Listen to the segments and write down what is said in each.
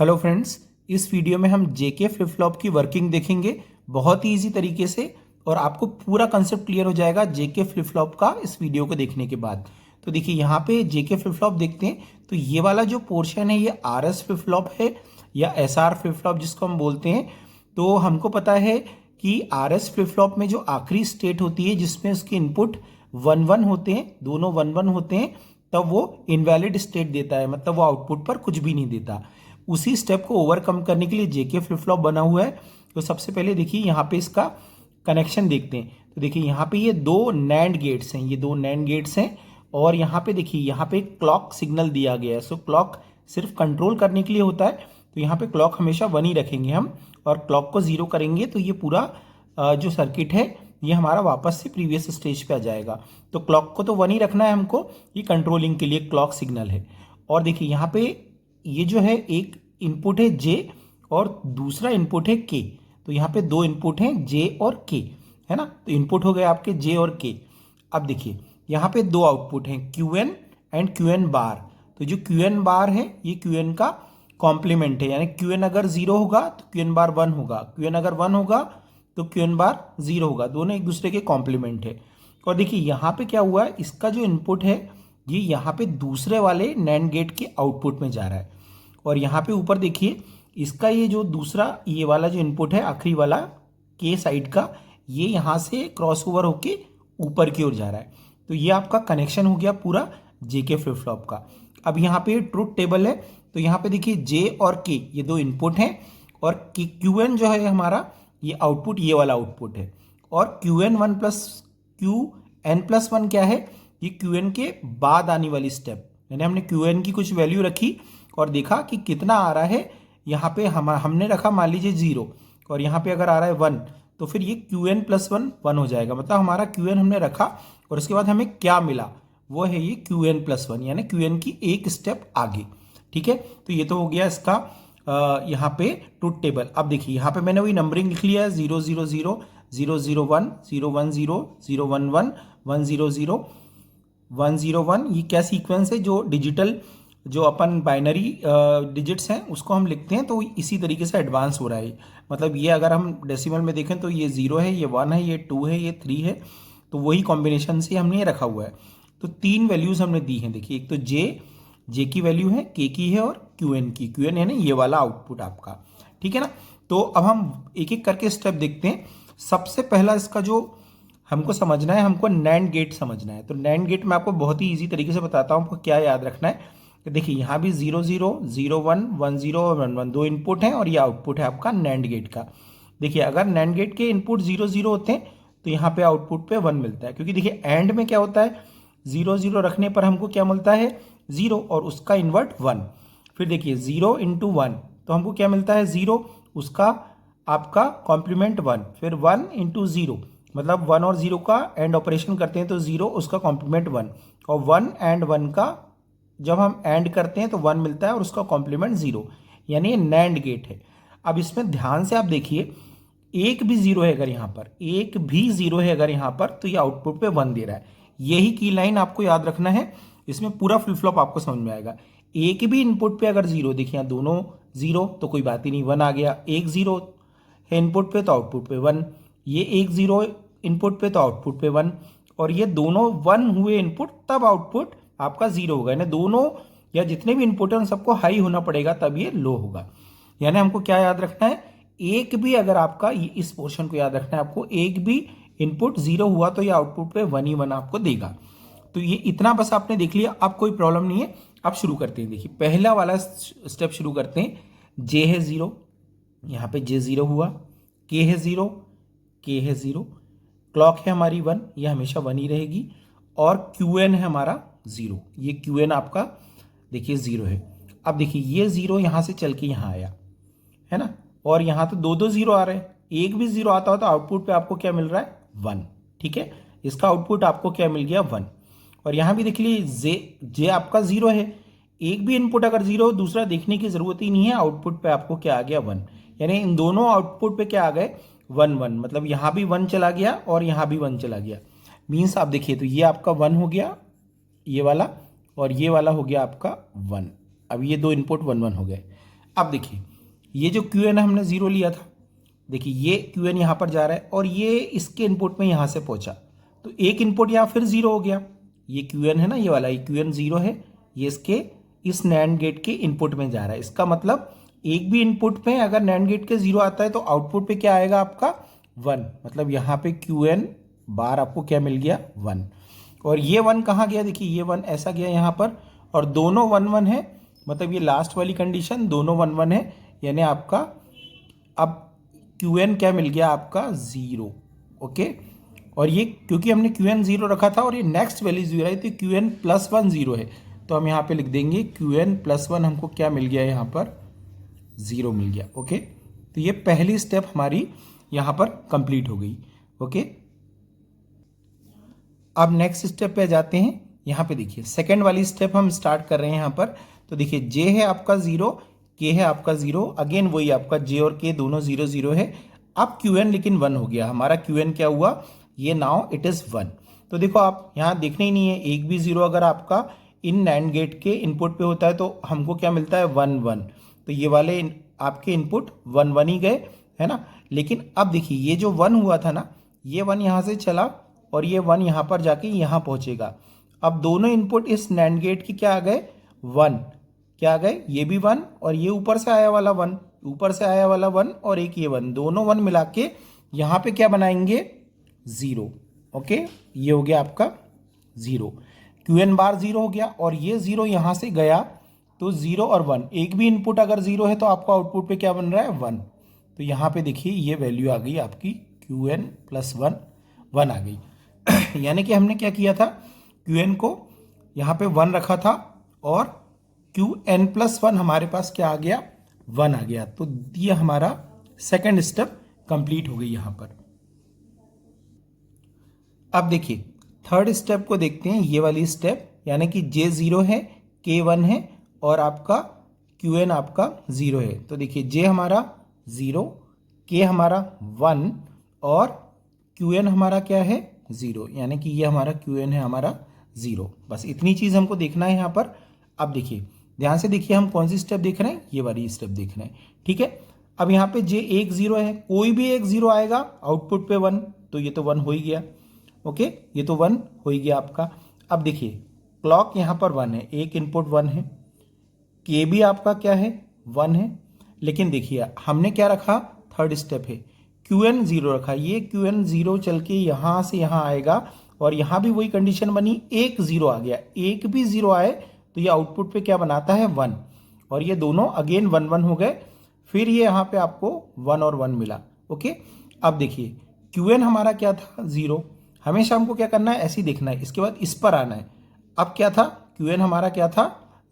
Hello friends, इस video में हम जेके फ्लिप फ्लॉप की वर्किंग देखेंगे बहुत ही इजी तरीके से और आपको पूरा कंसेप्ट क्लियर हो जाएगा जेके फ्लिप फ्लॉप का इस वीडियो को देखने के बाद। तो देखिए यहाँ पे जेके फ्लिप फ्लॉप देखते हैं तो ये वाला जो पोर्शन है ये आरएस फ्लिप फ्लॉप है या एसआर फ्लिप फ्लॉप जिसको हम बोलते हैं। तो हमको पता है कि आरएस फ्लिप फ्लॉप में जो आखिरी स्टेट होती है जिसमें उसके इनपुट 1 1 होते हैं, दोनों 1 1 होते हैं, तब वो इनवैलिड स्टेट देता है, मतलब वो आउटपुट पर कुछ भी नहीं देता। उसी स्टेप को ओवरकम करने के लिए जेके फ्लिप फ्लॉप बना हुआ है। तो सबसे पहले देखिए यहाँ पे इसका कनेक्शन देखते हैं। तो देखिए यहाँ पे ये दो नैंड गेट्स हैं, ये दो नैंड गेट्स हैं और यहाँ पे देखिए यहाँ पे क्लॉक सिग्नल दिया गया है। सो क्लॉक सिर्फ कंट्रोल करने के लिए होता है, तो यहाँ पे क्लॉक हमेशा 1 ही रखेंगे हम और क्लॉक को 0 करेंगे तो ये पूरा जो सर्किट है ये हमारा वापस से प्रीवियस स्टेज पे आ जाएगा। तो क्लॉक को तो 1 ही रखना है हमको, ये कंट्रोलिंग के लिए क्लॉक सिग्नल है। और देखिए यहाँ पे ये जो है एक इनपुट है जे और दूसरा इनपुट है के। तो यहाँ पे दो इनपुट हैं जे और के, है ना। तो इनपुट हो गए आपके जे और के। अब देखिए यहाँ पे दो आउटपुट हैं Q N and Q N bar. तो जो क्यू एन बार है ये क्यू एन का कॉम्प्लीमेंट है, यानी क्यू एन अगर 0 होगा तो क्यू एन बार 1 होगा, क्यू एन अगर 1 होगा तो क्यू एन बार 0 होगा, दोनों एक दूसरे के कॉम्प्लीमेंट है। और देखिए यहाँ पे क्या हुआ है, इसका जो इनपुट है ये यहाँ पे दूसरे वाले नैंड गेट के आउटपुट में जा रहा है। और यहाँ पे ऊपर देखिए इसका ये जो दूसरा ये वाला जो इनपुट है आखिरी वाला के साइड का, ये यहाँ से क्रॉस ओवर होके ऊपर की ओर जा रहा है। तो ये आपका कनेक्शन हो गया पूरा जेके फ्लिप फ्लॉप का। अब यहाँ पे ट्रुथ टेबल है, तो यहाँ पे देखिए जे और के ये दो इनपुट हैं और क्यू एन जो है हमारा ये आउटपुट, ये वाला आउटपुट है। और Q N 1 plus Q N plus 1 क्या है, ये क्यू एन के बाद आने वाली स्टेप, यानी हमने क्यू एन की कुछ वैल्यू रखी और देखा कि कितना आ रहा है। यहाँ पे हमने रखा मान लीजिए 0 और यहाँ पे अगर आ रहा है 1 तो फिर ये क्यू एन प्लस 1 1 हो जाएगा, मतलब हमारा क्यू एन हमने रखा और उसके बाद हमें क्या मिला वो है ये क्यू एन प्लस 1, यानी क्यू एन की एक स्टेप आगे। ठीक है, तो ये तो हो गया इसका यहाँ पे ट्रुथ टेबल। अब देखिए यहाँ पे मैंने वही नंबरिंग लिख लिया है 0 0 0 0 0 1 0 1 0 0 1 1 1 0 0 1 0 1। ये क्या सीक्वेंस है, जो डिजिटल जो अपन बाइनरी डिजिट्स हैं उसको हम लिखते हैं, तो इसी तरीके से एडवांस हो रहा है। मतलब ये अगर हम डेसिमल में देखें तो ये 0 है, ये 1 है, ये 2 है, ये 3 है, तो वही कॉम्बिनेशन से हमने ये रखा हुआ है। तो 3 वैल्यूज हमने दी हैं। देखिए एक तो जे की वैल्यू है, के की है और क्यू एन की। क्यू एन है ना ये वाला आउटपुट आपका, ठीक है ना। तो अब हम एक एक करके स्टेप देखते हैं। सबसे पहला इसका जो हमको समझना है, हमको नैंड गेट समझना है। तो नैंड गेट मैं आपको बहुत ही ईजी तरीके से बताता हूँ आपको क्या याद रखना है। तो देखिए यहाँ भी 0 0 0 1 1 0 और 1 1 दो इनपुट हैं और ये आउटपुट है आपका नैंड गेट का। देखिए अगर नैंड गेट के इनपुट 0 0 होते हैं तो यहाँ पे आउटपुट पे 1 मिलता है, क्योंकि देखिए एंड में क्या होता है 0 0 रखने पर हमको क्या मिलता है 0 और उसका इन्वर्ट 1। फिर देखिए 0 इंटू 1 तो हमको क्या मिलता है 0, उसका आपका कॉम्प्लीमेंट 1, फिर 1 इंटू 0 मतलब 1 और 0 का एंड ऑपरेशन करते हैं तो 0 उसका कॉम्प्लीमेंट 1, और 1 एंड 1 का जब हम एंड करते हैं तो 1 मिलता है और उसका कॉम्प्लीमेंट 0, यानी ये नैंड गेट है। अब इसमें ध्यान से आप देखिए एक भी 0 है अगर यहाँ पर, एक भी 0 है अगर यहाँ पर, तो ये आउटपुट पे 1 दे रहा है। यही की लाइन आपको याद रखना है, इसमें पूरा फ्लिप फ्लॉप आपको समझ में आएगा। एक भी इनपुट पे अगर 0, देखिए यहाँ दोनों 0 तो कोई बात ही नहीं, 1 आ गया। एक 0 है इनपुट पे तो आउटपुट पे 1, ये एक 0 इनपुट पे तो आउटपुट पे 1, और ये दोनों 1 हुए इनपुट तब आउटपुट आपका 0 होगा। यानी दोनों या जितने भी इनपुट है उन सबको हाई होना पड़ेगा तब ये लो होगा। यानी हमको क्या याद रखना है, एक भी अगर आपका इस पोर्शन को याद रखना है आपको, एक भी इनपुट 0 हुआ तो ये आउटपुट पे 1 ही 1 आपको देगा। तो ये इतना बस आपने देख लिया, अब कोई प्रॉब्लम नहीं है। अब शुरू करते हैं। देखिए पहला वाला स्टेप शुरू करते हैं। जे है 0, यहाँ पे जे 0 हुआ, के है 0, के है 0, क्लॉक है हमारी 1, ये हमेशा 1 ही रहेगी, और क्यू एन है हमारा 0, ये क्यू एन आपका देखिए 0 है। अब देखिए ये 0 यहाँ से चल के यहाँ आया है ना, और यहाँ तो दो 0 आ रहे हैं। एक भी 0 आता हो तो आउटपुट पे आपको क्या मिल रहा है 1, ठीक है। इसका आउटपुट आपको क्या मिल गया 1। और यहाँ भी देख लीजिए जे आपका 0 है, एक भी इनपुट अगर 0 हो दूसरा देखने की जरूरत ही नहीं है, आउटपुट पे आपको क्या आ गया 1, यानी इन दोनों आउटपुट पे क्या आ गए 1 1, मतलब यहाँ भी 1 चला गया और यहाँ भी 1 चला गया। मीन्स आप देखिए तो ये आपका 1 हो गया ये वाला, और ये वाला हो गया आपका 1। अब ये दो इनपुट 1 1 हो गए। अब देखिए ये जो क्यू एन हमने 0 लिया था, देखिए ये क्यू एन यहाँ पर जा रहा है और ये इसके इनपुट में यहाँ से पहुँचा, तो एक इनपुट यहाँ फिर 0 हो गया। ये क्यू एन है ना, ये वाला, ये क्यू एन 0 है, ये इसके इस नैंड गेट के इनपुट में जा रहा है। इसका मतलब एक भी इनपुट में अगर नैंड गेट के 0 आता है तो आउटपुट पे क्या आएगा आपका 1, मतलब यहाँ पे क्यू एन बार आपको क्या मिल गया 1। और ये 1 कहाँ गया, देखिए ये 1 ऐसा गया यहाँ पर, और दोनों 1 1 है, मतलब ये लास्ट वाली कंडीशन दोनों 1 1 है, यानी आपका अब क्यू एन क्या मिल गया आपका 0। ओके, और ये क्योंकि हमने क्यू एन 0 रखा था और ये नेक्स्ट वैल्यू 0 है तो क्यू एन प्लस 1 0 है, तो हम यहाँ पे लिख देंगे क्यू एन प्लस 1 हमको क्या मिल गया, यहाँ पर 0 मिल गया। ओके, तो ये पहली स्टेप हमारी यहाँ पर कंप्लीट हो गई। ओके, अब नेक्स्ट स्टेप पे जाते हैं। यहाँ पे देखिए सेकेंड वाली स्टेप हम स्टार्ट कर रहे हैं यहाँ पर। तो देखिए जे है आपका 0, के है आपका 0, अगेन वही आपका जे और के दोनों 0 0 है। अब क्यू एन लेकिन 1 हो गया, हमारा क्यू एन क्या हुआ, ये नाउ इट इज़ 1। तो देखो आप यहाँ देखना ही नहीं है, एक भी 0 अगर आपका इन नैंड गेट के इनपुट पे होता है तो हमको क्या मिलता है 1 1, तो ये वाले आपके इनपुट 1 1 ही गए, है ना। लेकिन अब देखिए ये जो 1 हुआ था ना, ये 1 यहाँ से चला और ये 1 यहाँ पर जाके यहाँ पहुँचेगा। अब दोनों इनपुट इस नैंड गेट की क्या आ गए 1, क्या आ गए, ये भी 1 और ये ऊपर से आया वाला 1, ऊपर से आया वाला 1 और एक ये 1, दोनों 1 मिला के यहाँ पे क्या बनाएंगे 0। ओके, ये हो गया आपका 0, क्यू एन बार 0 हो गया और ये 0 यहाँ से गया तो 0 और 1, एक भी इनपुट अगर 0 है तो आपका आउटपुट पे क्या बन रहा है 1। तो यहाँ पे देखिए ये वैल्यू आ गई आपकी क्यू एन प्लस 1 1 आ गई। यानी कि हमने क्या किया था, क्यू एन को यहाँ पे 1 रखा था और क्यू एन प्लस 1 हमारे पास क्या आ गया 1 आ गया। तो ये हमारा सेकेंड स्टेप कंप्लीट हो गई यहाँ पर। अब देखिए थर्ड स्टेप को देखते हैं, ये वाली स्टेप, यानी कि जे 0 है, के 1 है और आपका क्यू एन आपका 0 है। तो देखिए जे हमारा 0, के हमारा 1 और क्यू एन हमारा क्या है 0, यानी कि ये हमारा क्यू एन है हमारा 0। बस इतनी चीज़ हमको देखना है यहाँ पर। अब देखिए ध्यान से देखिए हम कौन सी स्टेप देख रहे हैं, ये वाली स्टेप देख रहे हैं, ठीक है। अब यहाँ पे जे एक 0 है, कोई भी एक 0 आएगा आउटपुट पे 1, तो ये तो 1 हो ही गया। ओके, ये तो 1 हो ही गया आपका। अब देखिए क्लॉक यहाँ पर 1 है, एक इनपुट 1 है, के भी आपका क्या है 1 है, लेकिन देखिए हमने क्या रखा, थर्ड स्टेप है क्यू एन 0 रखा, ये क्यू एन 0 चल के यहाँ से यहाँ आएगा और यहाँ भी वही कंडीशन बनी, एक 0 आ गया, एक भी 0 आए तो ये आउटपुट पे क्या बनाता है 1, और ये दोनों अगेन 1 1 हो गए, फिर ये यहाँ पे आपको 1 और 1 मिला। ओके, अब देखिए क्यू एन हमारा क्या था 0, हमेशा हमको क्या करना है ऐसे ही देखना है, इसके बाद इस पर आना है। अब क्या था, क्यू एन हमारा क्या था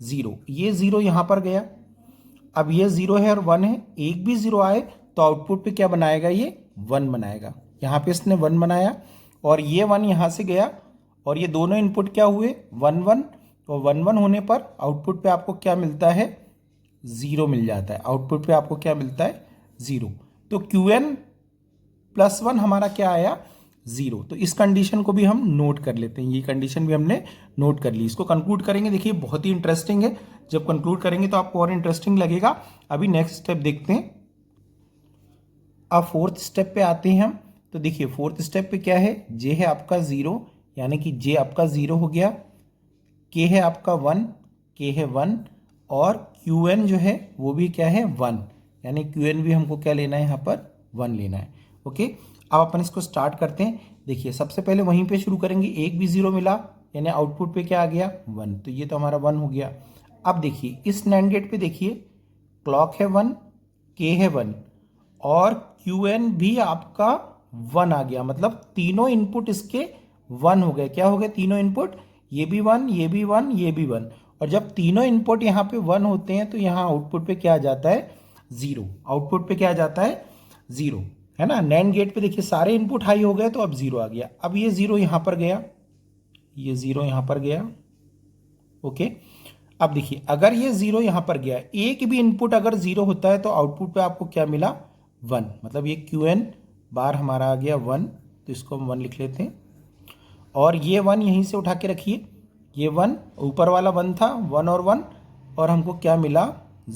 0, ये 0 यहाँ पर गया, अब ये 0 है और 1 है, एक भी 0 आए तो आउटपुट पे क्या बनाएगा, ये 1 बनाएगा। यहाँ पे इसने 1 बनाया और ये 1 यहाँ से गया और ये दोनों इनपुट क्या हुए 1 1, और 1 1 होने पर आउटपुट पे आपको क्या मिलता है 0 मिल जाता है, आउटपुट पे आपको क्या मिलता है 0। तो क्यू एन प्लस 1 हमारा क्या आया 0। तो इस कंडीशन को भी हम नोट कर लेते हैं, ये कंडीशन भी हमने नोट कर ली। इसको कंक्लूड करेंगे, देखिए बहुत ही इंटरेस्टिंग है, जब कंक्लूड करेंगे तो आपको और इंटरेस्टिंग लगेगा। अभी नेक्स्ट स्टेप देखते हैं। अब फोर्थ स्टेप पे आते हैं हम। तो देखिए फोर्थ स्टेप पे क्या है, जे है आपका 0, यानी कि जे आपका 0 हो गया, के है आपका 1, के है 1 और क्यू एन जो है वो भी क्या है 1, यानी क्यू एन भी हमको क्या लेना है यहाँ पर 1 लेना है। ओके, अब अपन इसको स्टार्ट करते हैं। देखिए सबसे पहले वहीं पे शुरू करेंगे, एक भी 0 मिला यानी आउटपुट पे क्या आ गया 1, तो ये तो हमारा 1 हो गया। अब देखिए इस नैंड गेट पे देखिए क्लॉक है 1, के है 1 और क्यू एन भी आपका 1 आ गया, मतलब तीनों इनपुट इसके 1 हो गए। क्या हो गए तीनों इनपुट, ये भी 1, ये भी 1, ये भी 1, और जब तीनों इनपुट यहाँ पे 1 होते हैं तो यहाँ आउटपुट पे क्या आ जाता है 0, आउटपुट पे क्या आ जाता है 0, है ना। नैंड गेट पे देखिए सारे इनपुट हाई हो गए तो अब 0 आ गया। अब ये 0 यहाँ पर गया, ये 0 यहाँ पर गया। ओके, अब देखिए अगर ये 0 यहाँ पर गया, एक भी इनपुट अगर 0 होता है तो आउटपुट पे आपको क्या मिला 1, मतलब ये क्यू एन बार हमारा आ गया 1, तो इसको हम 1 लिख लेते हैं। और ये 1 यहीं से उठा के रखिए, ये 1 ऊपर वाला 1 था, 1 और 1, और हमको क्या मिला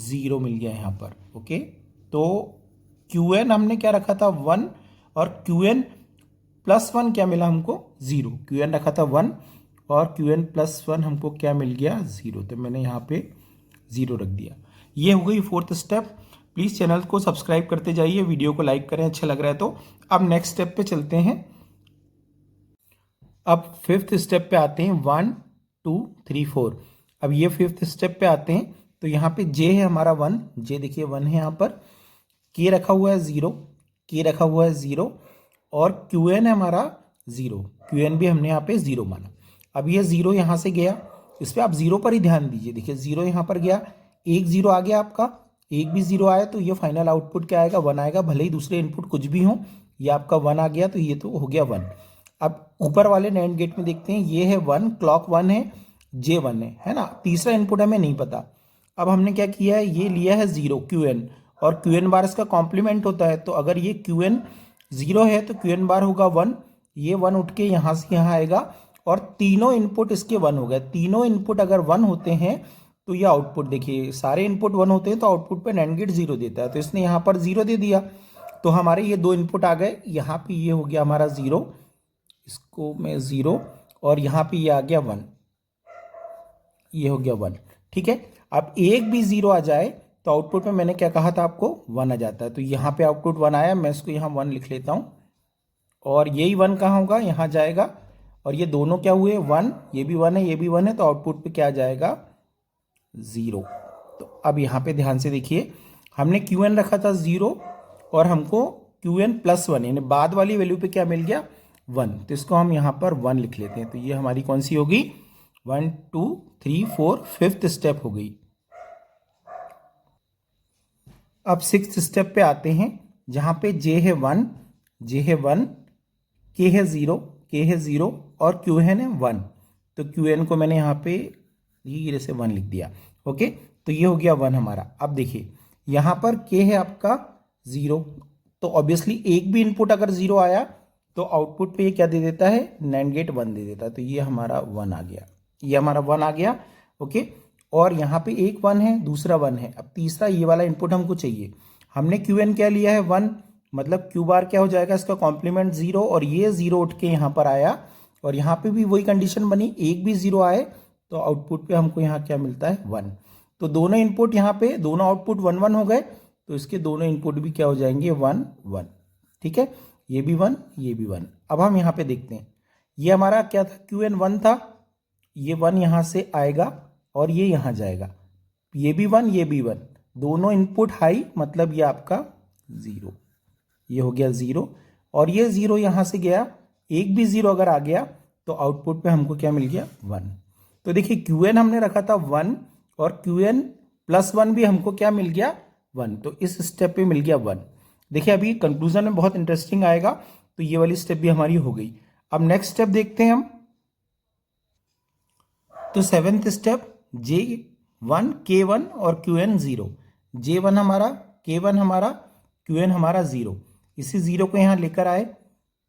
0 मिल गया यहाँ पर। ओके, तो QN हमने क्या रखा था 1 और QN प्लस 1 क्या मिला हमको 0। QN रखा था 1 और QN प्लस 1 हमको क्या मिल गया 0, तो मैंने यहाँ पे 0 रख दिया। ये हो गई फोर्थ स्टेप। प्लीज़ चैनल को सब्सक्राइब करते जाइए, वीडियो को लाइक करें अच्छा लग रहा है तो। अब नेक्स्ट स्टेप पे चलते हैं। अब फिफ्थ स्टेप पे आते हैं 1 2 3 4। अब ये फिफ्थ स्टेप पे आते हैं तो यहाँ पे J है हमारा 1, J देखिए 1 है यहाँ पर, K रखा हुआ है 0, K रखा हुआ है 0 और QN है हमारा 0, QN भी हमने यहाँ पे 0 माना। अब ये 0 यहाँ से गया, इस पर आप 0 पर ही ध्यान दीजिए। देखिए 0 यहाँ पर गया, एक 0 आ गया आपका, एक भी 0 आया तो ये फाइनल आउटपुट क्या आएगा 1 आएगा, भले ही दूसरे इनपुट कुछ भी हो। ये आपका 1 आ गया तो ये तो हो गया 1। अब ऊपर वाले नैंड गेट में देखते हैं, ये है 1, क्लॉक 1 है, J 1 है ना। तीसरा इनपुट हमें नहीं पता। अब हमने क्या किया है, ये लिया है 0 QN और QN बार इसका कॉम्प्लीमेंट होता है, तो अगर ये QN 0 है तो QN बार होगा 1। ये 1 उठ के यहाँ से यहाँ आएगा और तीनों इनपुट इसके 1 हो गए। तीनों इनपुट अगर 1 होते हैं तो ये आउटपुट देखिए, सारे इनपुट 1 होते हैं तो आउटपुट पे नैंड गेट 0 देता है, तो इसने यहाँ पर 0 दे दिया। तो हमारे ये दो इनपुट आ गए, यहाँ पे ये हो गया हमारा 0, इसको मैं 0 और यहाँ पे ये आ गया 1, ये हो गया 1। ठीक है, अब एक भी 0 आ जाए तो आउटपुट में मैंने क्या कहा था आपको 1 आ जाता है। तो यहाँ पे आउटपुट 1 आया, मैं इसको यहाँ 1 लिख लेता हूँ और यही 1 कहाँ होगा, यहाँ जाएगा। और ये दोनों क्या हुए 1, ये भी 1 है ये भी 1 है, तो आउटपुट पे क्या जाएगा 0। तो अब यहाँ पे ध्यान से देखिए, हमने QN रखा था 0 और हमको QN प्लस 1 यानी बाद वाली वैल्यू पे क्या मिल गया 1, तो इसको हम यहाँ पर 1 लिख लेते हैं। तो ये हमारी कौन सी होगी 1 2 3 4 फिफ्थ स्टेप हो गई। अब सिक्स्थ स्टेप पे आते हैं, जहाँ पे J है 1, J है 1, K है 0, K है 0 और QN है 1। तो QN को मैंने यहाँ पे धीरे से 1 लिख दिया। ओके, तो ये हो गया 1 हमारा। अब देखिए यहाँ पर K है आपका 0, तो ऑब्वियसली एक भी इनपुट अगर 0 आया तो आउटपुट पे ये क्या दे देता है, नैंड गेट 1 दे देता है। तो ये हमारा 1 आ गया, ये हमारा 1 आ गया। ओके, और यहाँ पे एक 1 है, दूसरा 1 है। अब तीसरा ये वाला इनपुट हमको चाहिए। हमने QN क्या लिया है 1, मतलब Q बार क्या हो जाएगा इसका कॉम्प्लीमेंट 0, और ये 0 उठ के यहाँ पर आया और यहाँ पे भी वही कंडीशन बनी, एक भी 0 आए तो आउटपुट पे हमको यहाँ क्या मिलता है 1। तो दोनों इनपुट यहाँ पे दोनों आउटपुट 1 1 हो गए, तो इसके दोनों इनपुट भी क्या हो जाएंगे 1 1। ठीक है, ये भी 1 ये भी 1। अब हम यहाँ पे देखते हैं, ये हमारा क्या था QN 1 था, ये 1 यहाँ से आएगा और ये यहाँ जाएगा, ये भी 1 ये भी 1, दोनों इनपुट हाई, मतलब ये आपका 0, ये हो गया 0 और ये 0 यहाँ से गया, एक भी 0 अगर आ गया तो आउटपुट पे हमको क्या मिल गया 1। तो देखिए QN हमने रखा था 1 और QN प्लस 1 भी हमको क्या मिल गया 1, तो इस स्टेप पे मिल गया 1। देखिए अभी कंक्लूजन में बहुत इंटरेस्टिंग आएगा, तो ये वाली स्टेप भी हमारी हो गई। अब नेक्स्ट स्टेप देखते हैं हम, तो सेवेंथ स्टेप J1 K1 और QN 0, J1 हमारा K1 हमारा QN हमारा 0, इसी 0 को यहाँ लेकर आए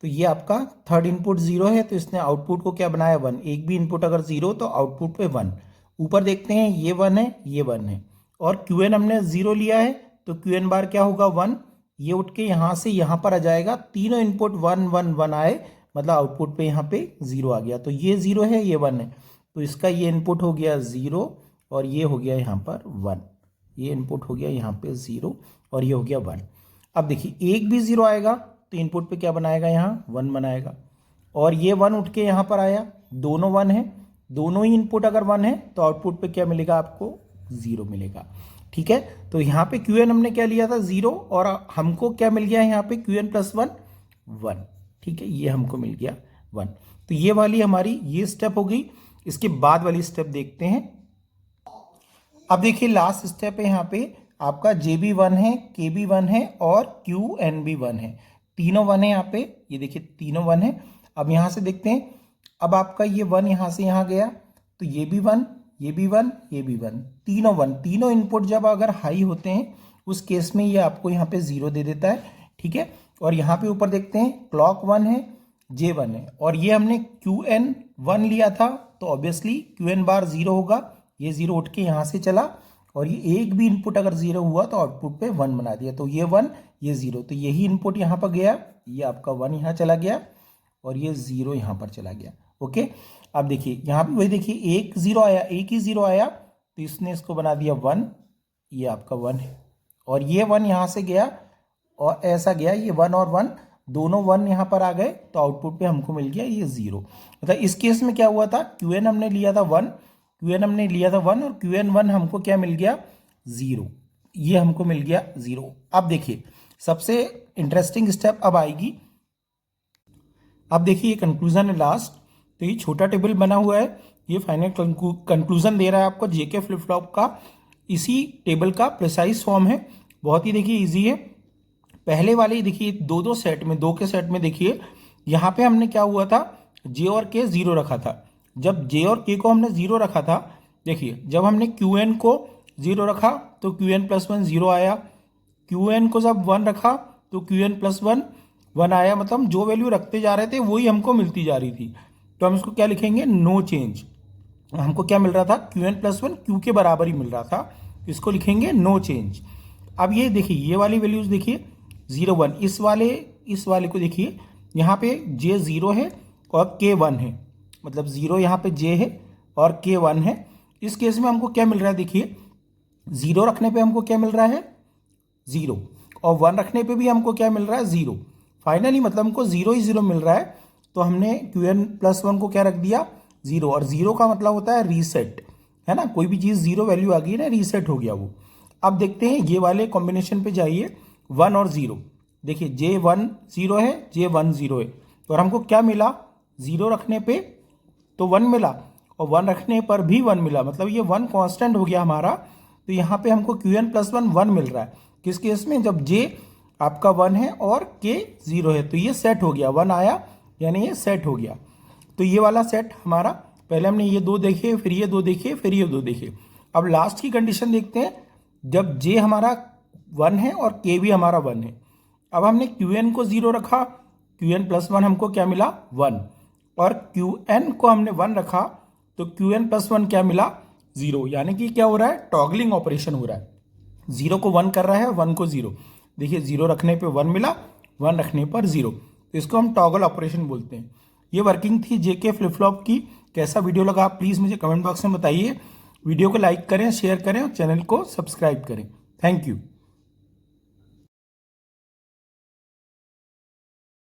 तो ये आपका थर्ड इनपुट 0 है, तो इसने आउटपुट को क्या बनाया 1। एक भी इनपुट अगर 0 तो आउटपुट पे 1। ऊपर देखते हैं ये 1 है ये 1 है और QN हमने 0 लिया है, तो QN बार क्या होगा 1, ये उठ के यहाँ से यहाँ पर आ जाएगा। तीनों इनपुट 1 1 1 आए, मतलब आउटपुट पे यहाँ पे 0 आ गया। तो ये 0 है ये 1 है, तो इसका ये इनपुट हो गया 0 और ये हो गया यहाँ पर 1, ये इनपुट हो गया यहाँ पे 0 और ये हो गया 1। अब देखिए एक भी 0 आएगा तो इनपुट पे क्या बनाएगा यहाँ 1 बनाएगा, और ये 1 उठ के यहाँ पर आया, दोनों 1 है, दोनों ही इनपुट अगर 1 है तो आउटपुट पे क्या मिलेगा आपको 0 मिलेगा। ठीक है, तो यहाँ पे QN हमने क्या लिया था 0 और हमको क्या मिल गया यहाँ पे QN प्लस 1 1। ठीक है, ये हमको मिल गया 1। तो ये वाली हमारी ये स्टेप हो गई। इसके बाद वाली स्टेप देखते हैं। अब देखिए लास्ट स्टेप है, यहाँ पे आपका JB 1 है, KB 1 है और QNB 1 है, तीनों 1 है यहाँ पे, ये देखिए तीनों 1 है। अब यहाँ से देखते हैं, अब आपका ये 1 यहाँ से यहाँ गया तो ये भी 1 ये भी 1 ये भी 1, तीनों 1, तीनों इनपुट जब अगर हाई होते हैं उस केस में ये आपको यहाँ पे 0 दे देता है। ठीक है, और यहाँ पे ऊपर देखते हैं क्लॉक 1 है J1 है और ये हमने QN 1 लिया था, तो ऑब्वियसली QN बार 0 होगा, ये 0 उठ के यहाँ से चला और ये एक भी इनपुट अगर 0 हुआ तो आउटपुट पे 1 बना दिया, तो ये 1 ये 0, तो यही इनपुट यहाँ पर गया, ये आपका 1 यहाँ चला गया और ये 0 यहाँ पर चला गया। ओके, अब देखिए यहाँ पे वही देखिए एक 0 आया, एक ही 0 आया तो इसने इसको बना दिया 1, ये आपका 1 है और ये 1 यहाँ से गया और ऐसा गया, ये 1 और 1 दोनों 1 यहाँ पर आ गए तो आउटपुट पे हमको मिल गया ये 0। मतलब इस केस में क्या हुआ था, Qn हमने लिया था 1, Qn हमने लिया था 1 और Qn1 हमको क्या मिल गया 0, ये हमको मिल गया 0। अब देखिए सबसे इंटरेस्टिंग स्टेप अब आएगी, अब देखिए ये कंक्लूजन है लास्ट। तो ये छोटा टेबल बना हुआ है, ये फाइनल कंक्लूजन दे रहा है आपको जेके फ्लिप फ्लॉप का, इसी टेबल का प्रिसाइज फॉर्म है, बहुत ही देखिए इजी है। पहले वाले देखिए दो के सेट में देखिए यहाँ पे हमने क्या हुआ था, जे और के 0 रखा था। जब जे और के को हमने 0 रखा था, देखिए जब हमने Qn को 0 रखा तो Qn+1 0 आया, Qn को जब 1 रखा तो Qn+1 1 आया, मतलब जो वैल्यू रखते जा रहे थे वही हमको मिलती जा रही थी। तो हम इसको क्या लिखेंगे, नो चेंज। हमको क्या मिल रहा था, Qn+1 Q के बराबर ही मिल रहा था, इसको लिखेंगे नो चेंज। अब ये देखिए ये वाली वैल्यूज देखिए 0 1, इस वाले को देखिए यहाँ पे J 0 है और K 1 है, मतलब 0 यहाँ पे J है और K 1 है। इस केस में हमको क्या मिल रहा है, देखिए 0 रखने पे हमको क्या मिल रहा है 0 और 1 रखने पे भी हमको क्या मिल रहा है 0। फाइनली मतलब हमको 0 ही 0 मिल रहा है, तो हमने Qn+1 को क्या रख दिया 0, और 0 का मतलब होता है रीसेट, है ना, कोई भी चीज़ 0 वैल्यू आ गई ना, रीसेट हो गया वो। अब देखते हैं ये वाले कॉम्बिनेशन पे जाइए 1 और 0, देखिए J1 0 है, J1 0 है, और हमको क्या मिला 0 रखने पे तो 1 मिला और 1 रखने पर भी 1 मिला, मतलब ये 1 कांस्टेंट हो गया हमारा। तो यहाँ पे हमको Qn+1 1 मिल रहा है, किस केस में, जब J आपका 1 है और K 0 है, तो ये सेट हो गया, 1 आया यानी ये सेट हो गया। तो ये वाला सेट हमारा, पहले हमने ये 2 देखे, फिर ये 2 देखे, फिर ये 2 देखे। अब लास्ट की कंडीशन देखते हैं, जब J हमारा 1 है और K भी हमारा 1 है। अब हमने Qn को 0 रखा, Qn+1 हमको क्या मिला 1, और Qn को हमने 1 रखा तो Qn+1 क्या मिला 0, यानी कि क्या हो रहा है, टॉगलिंग ऑपरेशन हो रहा है, 0 को 1 कर रहा है, 1 को 0। देखिए 0 रखने पे 1 मिला, 1 रखने पर 0, तो इसको हम टॉगल ऑपरेशन बोलते हैं। ये वर्किंग थी जेके फ्लिप फ्लॉप की। कैसा वीडियो लगा आप प्लीज़ मुझे कमेंट बॉक्स में बताइए। वीडियो को लाइक करें, शेयर करें और चैनल को सब्सक्राइब करें। Thank you.